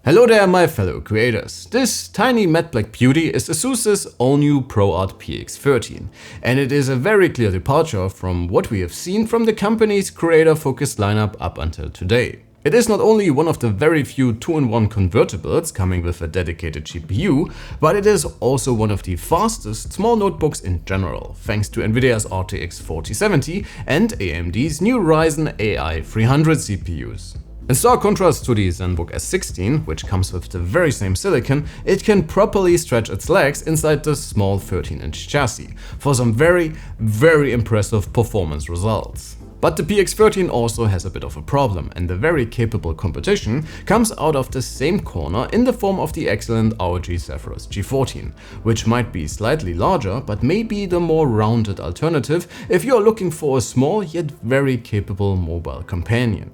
Hello there my fellow creators. This tiny matte black beauty is Asus's all-new ProArt PX13, and it is a very clear departure from what we have seen from the company's creator-focused lineup up until today. It is not only one of the very few 2-in-1 convertibles coming with a dedicated GPU, but it is also one of the fastest small notebooks in general, thanks to NVIDIA's RTX 4070 and AMD's new Ryzen AI 300 CPUs. In stark contrast to the Zenbook S16, which comes with the very same silicon, it can properly stretch its legs inside the small 13-inch chassis for some very impressive performance results. But the PX13 also has a bit of a problem, and the very capable competition comes out of the same corner in the form of the excellent ROG Zephyrus G14, which might be slightly larger but may be the more rounded alternative if you are looking for a small yet very capable mobile companion.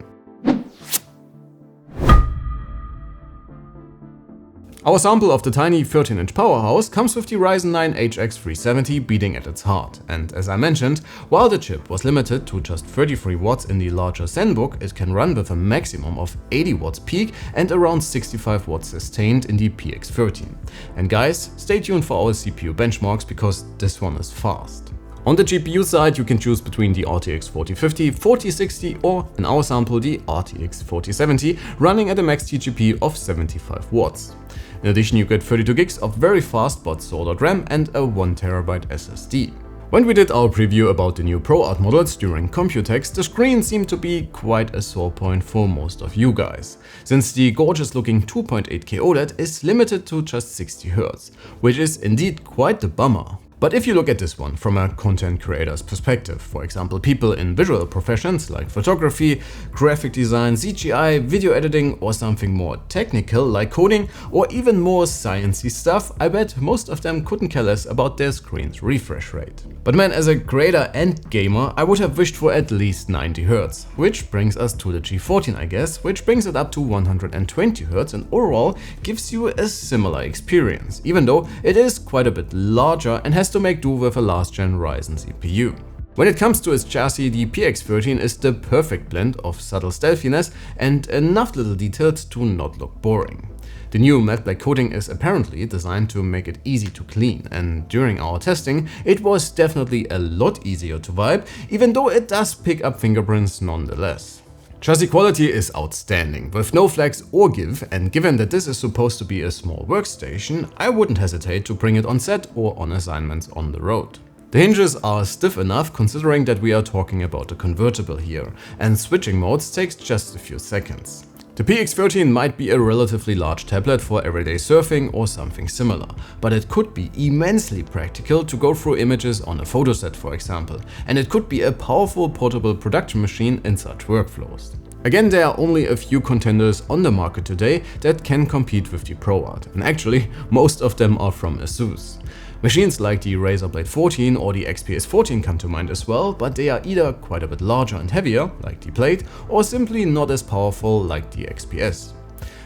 Our sample of the tiny 13-inch powerhouse comes with the Ryzen 9 HX370 beating at its heart, and as I mentioned, while the chip was limited to just 33 watts in the larger Zenbook, it can run with a maximum of 80 watts peak and around 65 watts sustained in the PX13. And guys, stay tuned for our CPU benchmarks because this one is fast. On the GPU side, you can choose between the RTX 4050, 4060 or, in our sample, the RTX 4070 running at a max TGP of 75 watts. In addition, you get 32 gigs of very fast but solid RAM and a 1TB SSD. When we did our preview about the new ProArt models during Computex, the screen seemed to be quite a sore point for most of you guys, since the gorgeous looking 2.8K OLED is limited to just 60Hz, which is indeed quite the bummer. But if you look at this one from a content creator's perspective, for example people in visual professions like photography, graphic design, CGI, video editing or something more technical like coding or even more sciencey stuff, I bet most of them couldn't care less about their screen's refresh rate. But man, as a creator and gamer, I would have wished for at least 90Hz, which brings us to the G14 I guess, which brings it up to 120Hz and overall gives you a similar experience, even though it is quite a bit larger and has to make do with a last-gen Ryzen CPU. When it comes to its chassis, the PX13 is the perfect blend of subtle stealthiness and enough little details to not look boring. The new matte black coating is apparently designed to make it easy to clean, and during our testing it was definitely a lot easier to wipe, even though it does pick up fingerprints nonetheless. Chassis quality is outstanding, with no flex or give, and given that this is supposed to be a small workstation, I wouldn't hesitate to bring it on set or on assignments on the road. The hinges are stiff enough considering that we are talking about a convertible here, and switching modes takes just a few seconds. The PX13 might be a relatively large tablet for everyday surfing or something similar, but it could be immensely practical to go through images on a photo set for example, and it could be a powerful portable production machine in such workflows. Again, there are only a few contenders on the market today that can compete with the ProArt, and actually most of them are from Asus. Machines like the Razer Blade 14 or the XPS 14 come to mind as well, but they are either quite a bit larger and heavier, like the Blade, or simply not as powerful, like the XPS.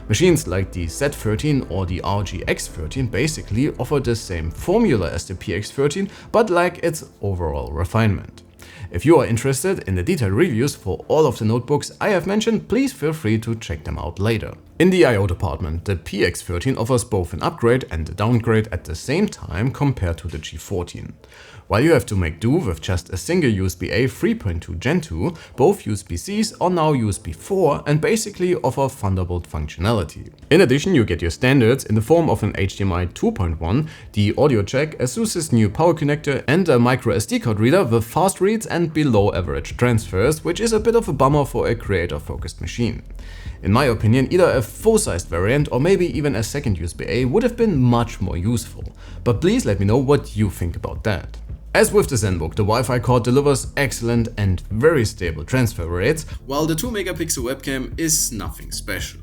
Machines like the Z13 or the ROG X13 basically offer the same formula as the PX13, but lack its overall refinement. If you are interested in the detailed reviews for all of the notebooks I have mentioned, please feel free to check them out later. In the I/O department, the PX13 offers both an upgrade and a downgrade at the same time compared to the G14. While you have to make do with just a single USB-A 3.2 Gen 2, both USB-Cs are now USB 4 and basically offer Thunderbolt functionality. In addition, you get your standards in the form of an HDMI 2.1, the audio jack, Asus's new power connector and a micro SD card reader with fast reads and below average transfers, which is a bit of a bummer for a creator-focused machine. In my opinion, either a full-sized variant or maybe even a second USB-A would have been much more useful, but please let me know what you think about that. As with the Zenbook, the Wi-Fi card delivers excellent and very stable transfer rates, while the 2-megapixel webcam is nothing special.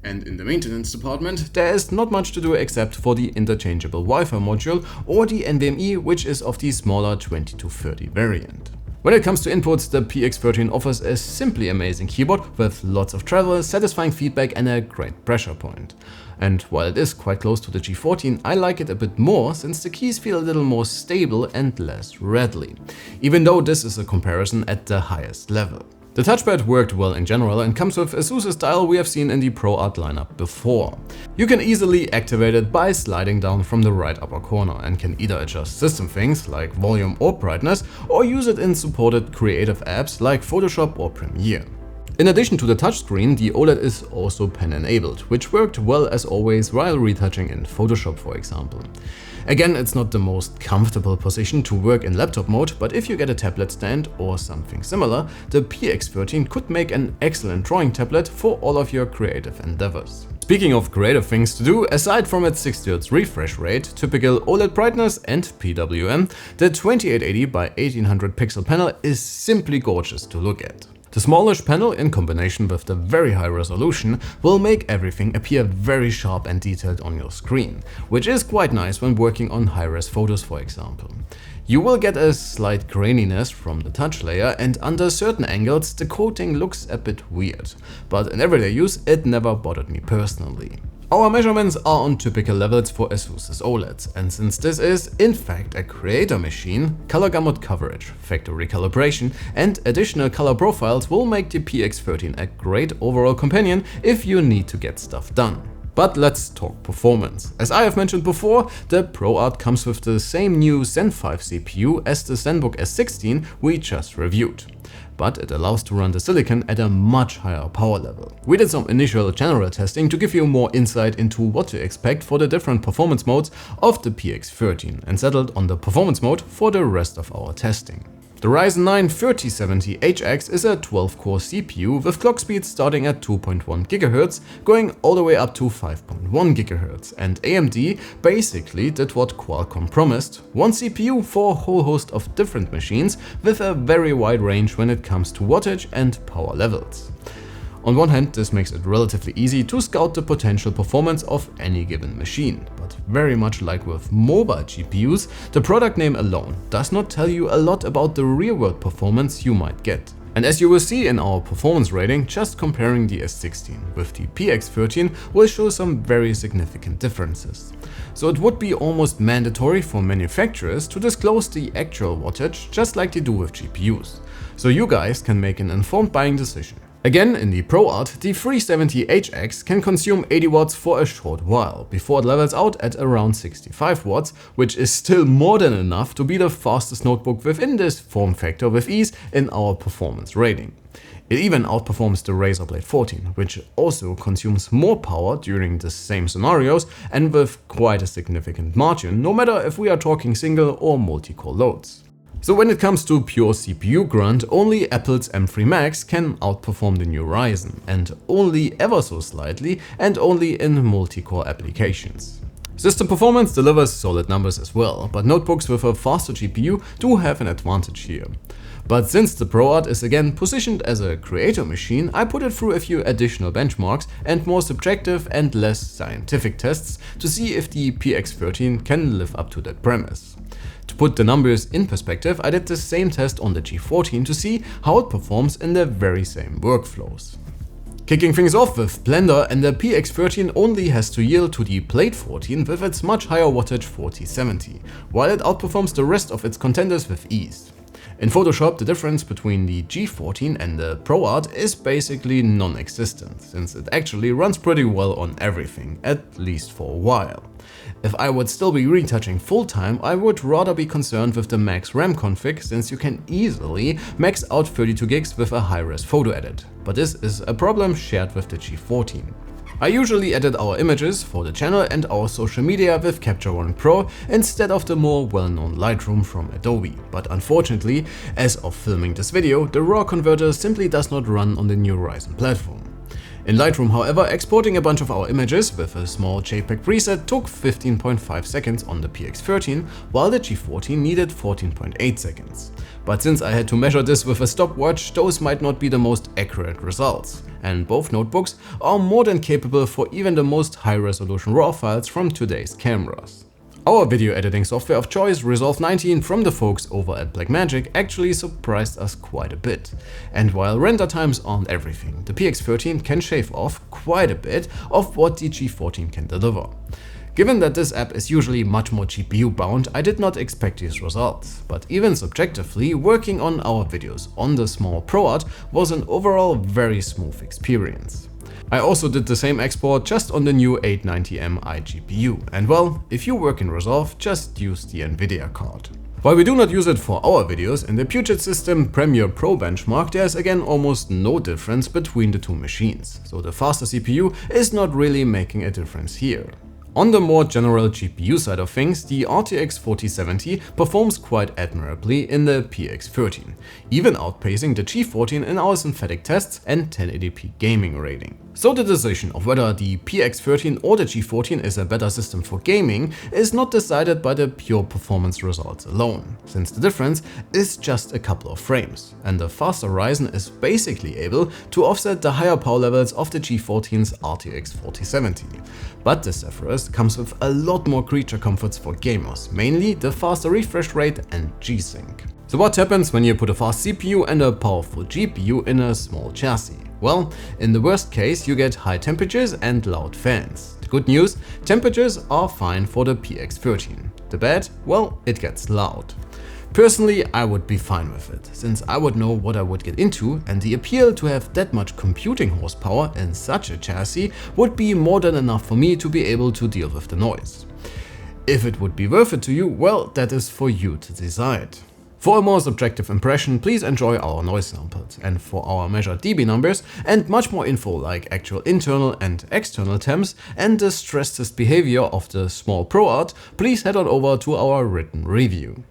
And in the maintenance department, there is not much to do except for the interchangeable Wi-Fi module or the NVMe, which is of the smaller 20-30 variant. When it comes to inputs, the PX13 offers a simply amazing keyboard with lots of travel, satisfying feedback and a great pressure point. And while it is quite close to the G14, I like it a bit more since the keys feel a little more stable and less rattly, even though this is a comparison at the highest level. The touchpad worked well in general and comes with Asus style we have seen in the ProArt lineup before. You can easily activate it by sliding down from the right upper corner and can either adjust system things like volume or brightness, or use it in supported creative apps like Photoshop or Premiere. In addition to the touchscreen, the OLED is also pen enabled, which worked well as always while retouching in Photoshop, for example. Again, it's not the most comfortable position to work in laptop mode, but if you get a tablet stand or something similar, the PX13 could make an excellent drawing tablet for all of your creative endeavors. Speaking of creative things to do, aside from its 60Hz refresh rate, typical OLED brightness and PWM, the 2880 by 1800 pixel panel is simply gorgeous to look at. The smallish panel in combination with the very high resolution will make everything appear very sharp and detailed on your screen, which is quite nice when working on high-res photos, for example. You will get a slight graininess from the touch layer, and under certain angles the coating looks a bit weird, but in everyday use it never bothered me personally. Our measurements are on typical levels for Asus's OLEDs, and since this is in fact a creator machine, color gamut coverage, factory calibration and additional color profiles will make the PX13 a great overall companion if you need to get stuff done. But let's talk performance. As I have mentioned before, the ProArt comes with the same new Zen 5 CPU as the Zenbook S16 we just reviewed, but it allows to run the silicon at a much higher power level. We did some initial general testing to give you more insight into what to expect for the different performance modes of the PX13 and settled on the performance mode for the rest of our testing. The Ryzen 9 3070HX is a 12-core CPU with clock speeds starting at 2.1 GHz, going all the way up to 5.1 GHz, and AMD basically did what Qualcomm promised: one CPU for a whole host of different machines with a very wide range when it comes to wattage and power levels. On one hand, this makes it relatively easy to scout the potential performance of any given machine, but very much like with mobile GPUs, the product name alone does not tell you a lot about the real-world performance you might get. And as you will see in our performance rating, just comparing the S16 with the PX13 will show some very significant differences. So it would be almost mandatory for manufacturers to disclose the actual wattage, just like they do with GPUs, so you guys can make an informed buying decision. Again, in the ProArt, the 3070HX can consume 80 watts for a short while, before it levels out at around 65 watts, which is still more than enough to be the fastest notebook within this form factor with ease in our performance rating. It even outperforms the Razer Blade 14, which also consumes more power during the same scenarios and with quite a significant margin, no matter if we are talking single or multi-core loads. So when it comes to pure CPU grunt, only Apple's M3 Max can outperform the new Ryzen, and only ever so slightly, and only in multi-core applications. System performance delivers solid numbers as well, but notebooks with a faster GPU do have an advantage here. But since the ProArt is again positioned as a creator machine, I put it through a few additional benchmarks and more subjective and less scientific tests to see if the PX13 can live up to that premise. To put the numbers in perspective, I did the same test on the G14 to see how it performs in the very same workflows. Kicking things off with Blender, and the PX13 only has to yield to the Blade 14 with its much higher wattage 4070, while it outperforms the rest of its contenders with ease. In Photoshop, the difference between the G14 and the ProArt is basically non-existent, since it actually runs pretty well on everything, at least for a while. If I would still be retouching full-time, I would rather be concerned with the max RAM config, since you can easily max out 32 gigs with a high-res photo edit, but this is a problem shared with the G14. I usually edit our images for the channel and our social media with Capture One Pro instead of the more well-known Lightroom from Adobe, but unfortunately, as of filming this video, the RAW converter simply does not run on the new Ryzen platform. In Lightroom, however, exporting a bunch of our images with a small JPEG preset took 15.5 seconds on the PX13, while the G14 needed 14.8 seconds. But since I had to measure this with a stopwatch, those might not be the most accurate results, and both notebooks are more than capable for even the most high-resolution RAW files from today's cameras. Our video editing software of choice, Resolve 19 from the folks over at Blackmagic, actually surprised us quite a bit. And while render times aren't everything, the PX13 can shave off quite a bit of what the G14 can deliver. Given that this app is usually much more GPU bound, I did not expect these results, but even subjectively, working on our videos on the small ProArt was an overall very smooth experience. I also did the same export just on the new 890M iGPU, and well, if you work in Resolve, just use the NVIDIA card. While we do not use it for our videos, in the Puget System Premiere Pro benchmark there is again almost no difference between the two machines, so the faster CPU is not really making a difference here. On the more general GPU side of things, the RTX 4070 performs quite admirably in the PX13, even outpacing the G14 in our synthetic tests and 1080p gaming rating. So the decision of whether the PX13 or the G14 is a better system for gaming is not decided by the pure performance results alone, since the difference is just a couple of frames, and the faster Ryzen is basically able to offset the higher power levels of the G14's RTX 4070. But the Zephyrus comes with a lot more creature comforts for gamers, mainly the faster refresh rate and G-Sync. So what happens when you put a fast CPU and a powerful GPU in a small chassis? Well, in the worst case you get high temperatures and loud fans. The good news, temperatures are fine for the PX13. The bad, well, it gets loud. Personally, I would be fine with it, since I would know what I would get into, and the appeal to have that much computing horsepower in such a chassis would be more than enough for me to be able to deal with the noise. If it would be worth it to you, well, that is for you to decide. For a more subjective impression, please enjoy our noise samples, and for our measured dB numbers and much more info like actual internal and external temps and the stress test behavior of the small ProArt, please head on over to our written review.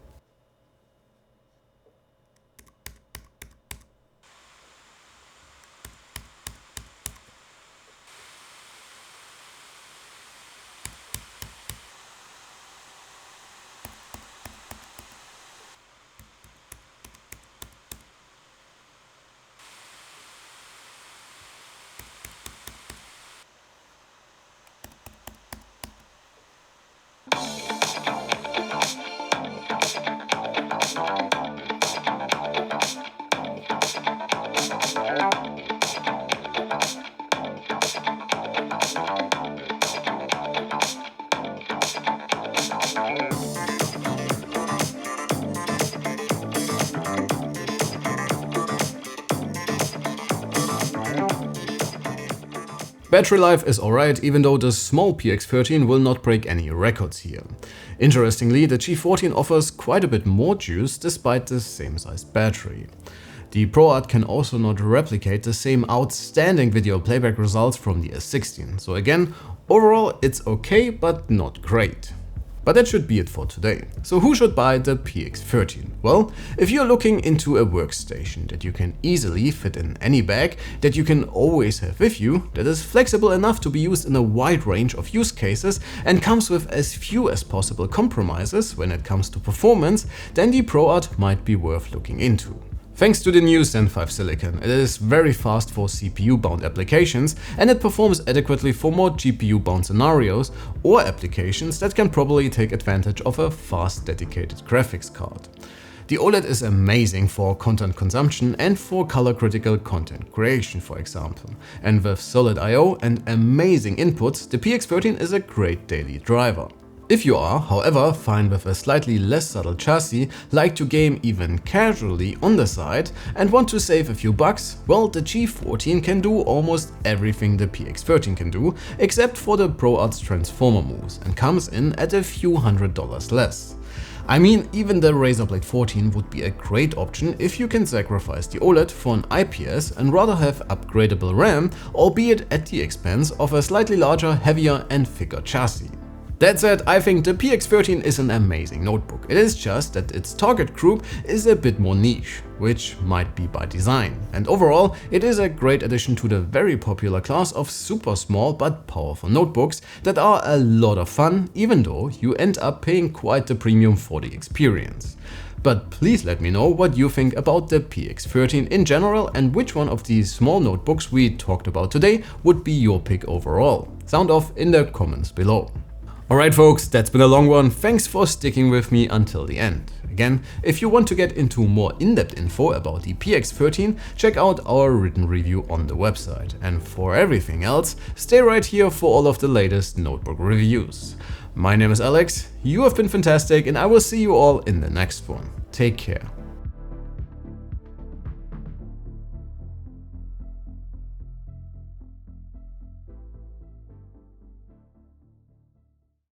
Battery life is alright, even though the small PX13 will not break any records here. Interestingly, the G14 offers quite a bit more juice despite the same size battery. The ProArt can also not replicate the same outstanding video playback results from the S16, so again, overall it's okay but not great. But that should be it for today. So who should buy the PX13? Well, if you're looking into a workstation that you can easily fit in any bag, that you can always have with you, that is flexible enough to be used in a wide range of use cases and comes with as few as possible compromises when it comes to performance, then the ProArt might be worth looking into. Thanks to the new Zen 5 silicon, it is very fast for CPU-bound applications and it performs adequately for more GPU-bound scenarios or applications that can probably take advantage of a fast dedicated graphics card. The OLED is amazing for content consumption and for color-critical content creation, for example. And with solid I/O and amazing inputs, the PX13 is a great daily driver. If you are, however, fine with a slightly less subtle chassis, like to game even casually on the side and want to save a few bucks, well, the G14 can do almost everything the PX13 can do, except for the ProArt's transformer moves, and comes in at a few $100s less. I mean, even the Razer Blade 14 would be a great option if you can sacrifice the OLED for an IPS and rather have upgradable RAM, albeit at the expense of a slightly larger, heavier and thicker chassis. That said, I think the PX13 is an amazing notebook. It is just that its target group is a bit more niche, which might be by design. And overall, it is a great addition to the very popular class of super small but powerful notebooks that are a lot of fun, even though you end up paying quite the premium for the experience. But please let me know what you think about the PX13 in general and which one of these small notebooks we talked about today would be your pick overall. Sound off in the comments below. Alright folks, that's been a long one. Thanks for sticking with me until the end. again, if you want to get into more in-depth info about the PX13, check out our written review on the website. And for everything else, stay right here for all of the latest notebook reviews. My name is Alex, you have been fantastic, and I will see you all in the next one. Take care.